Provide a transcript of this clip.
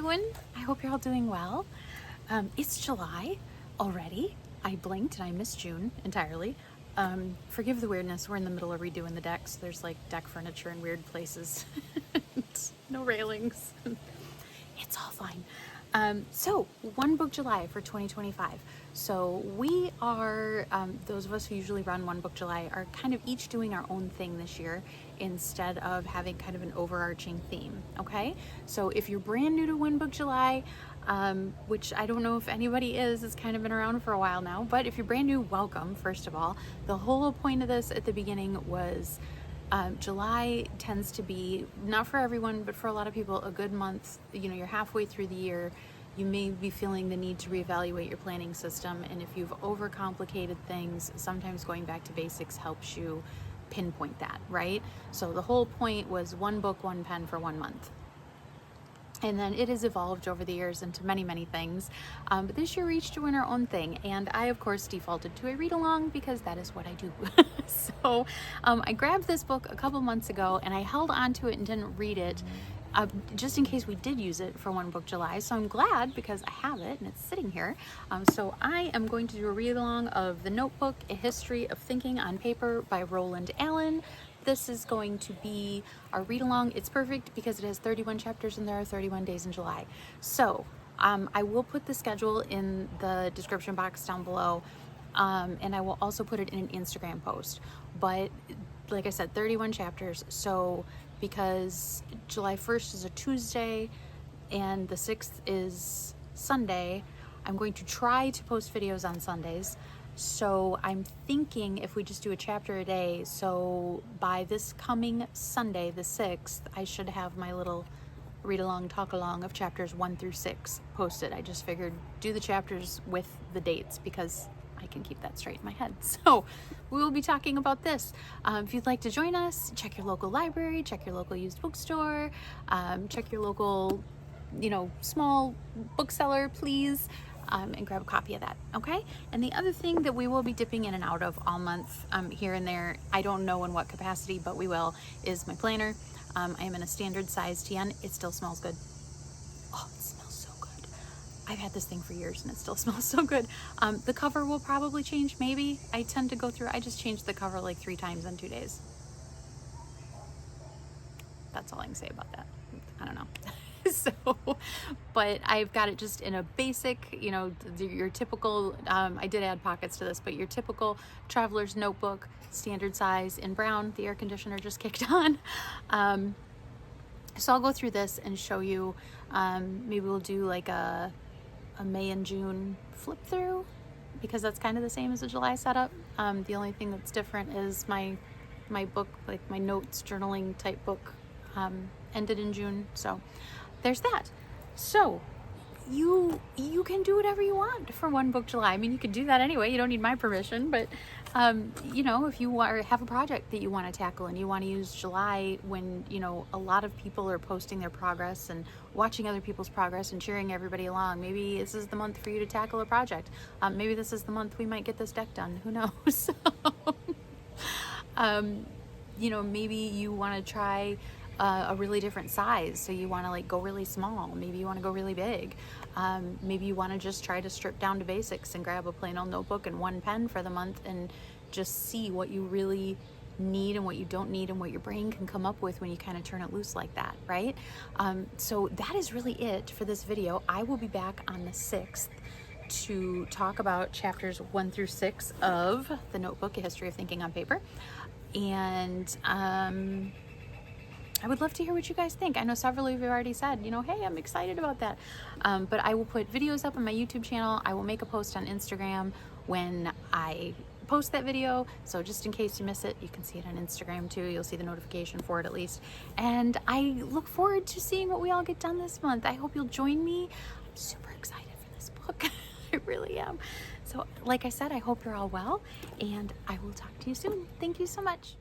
June. I hope you're all doing well. It's July already. I blinked and I missed June entirely. Forgive the weirdness. We're in the middle of redoing the decks. There's like deck furniture in weird places. No railings. It's all fine. So One Book July for 2025. So we are, those of us who usually run One Book July are kind of each doing our own thing this year instead of having kind of an overarching theme, okay? So if you're brand new to One Book July, which I don't know if anybody is, it's kind of been around for a while now, but if you're brand new, welcome, first of all. The whole point of this at the beginning was July tends to be, not for everyone, but for a lot of people, a good month. You know, you're halfway through the year, you may be feeling the need to reevaluate your planning system, and if you've overcomplicated things, sometimes going back to basics helps you pinpoint that, right? So the whole point was one book, one pen for 1 month. And then it has evolved over the years into many, many things. But this year we're each doing our own thing. And I, of course, defaulted to a read along because that is what I do. So I grabbed this book a couple months ago and I held on to it and didn't read it just in case we did use it for One Book July. So I'm glad because I have it and it's sitting here. So I am going to do a read along of The Notebook, A History of Thinking on Paper by Roland Allen. This is going to be our read along. It's perfect because it has 31 chapters and there are 31 days in July. So I will put the schedule in the description box down below, and I will also put it in an Instagram post. But like I said, 31 chapters. So because July 1st is a Tuesday and the 6th is Sunday, I'm going to try to post videos on Sundays. So I'm thinking if we just do a chapter a day, so by this coming Sunday, the 6th, I should have my little read along, talk along of chapters 1 through 6 posted. I just figured do the chapters with the dates because I can keep that straight in my head. So we will be talking about this. If you'd like to join us, check your local library, check your local used bookstore, check your local, small bookseller, please. And grab a copy of that, okay? And the other thing that we will be dipping in and out of all month, here and there, I don't know in what capacity, but we will, is my planner. I am in a standard size 10. It still smells good. Oh, it smells so good. I've had this thing for years and it still smells so good. The cover will probably change, maybe. I tend to go through, I just changed the cover like 3 times in 2 days. That's all I can say about that. I don't know. So, but I've got it just in a basic, your typical, I did add pockets to this, but your typical traveler's notebook, standard size in brown. The air conditioner just kicked on. So I'll go through this and show you, maybe we'll do like a May and June flip through because that's kind of the same as the July setup. The only thing that's different is my book, like my notes journaling type book, ended in June. So there's that. So you can do whatever you want for One Book July. I mean, you could do that anyway. You don't need my permission, but if you have a project that you want to tackle and you want to use July when, a lot of people are posting their progress and watching other people's progress and cheering everybody along. Maybe this is the month for you to tackle a project. Maybe this is the month we might get this deck done. Who knows? Maybe you want to try a really different size, so you want to go really small. Maybe you want to go really big. Maybe you want to just try to strip down to basics and grab a plain old notebook and 1 pen for the month and just see what you really need and what you don't need and what your brain can come up with when you kind of turn it loose like that, right? So that is really it for this video. I will be back on the 6th to talk about chapters 1 through 6 of The Notebook, A History of Thinking on Paper. And I would love to hear what you guys think. I know several of you have already said, hey, I'm excited about that. But I will put videos up on my YouTube channel. I will make a post on Instagram when I post that video. So just in case you miss it, you can see it on Instagram too. You'll see the notification for it at least. And I look forward to seeing what we all get done this month. I hope you'll join me. I'm super excited for this book. I really am. So like I said, I hope you're all well and I will talk to you soon. Thank you so much.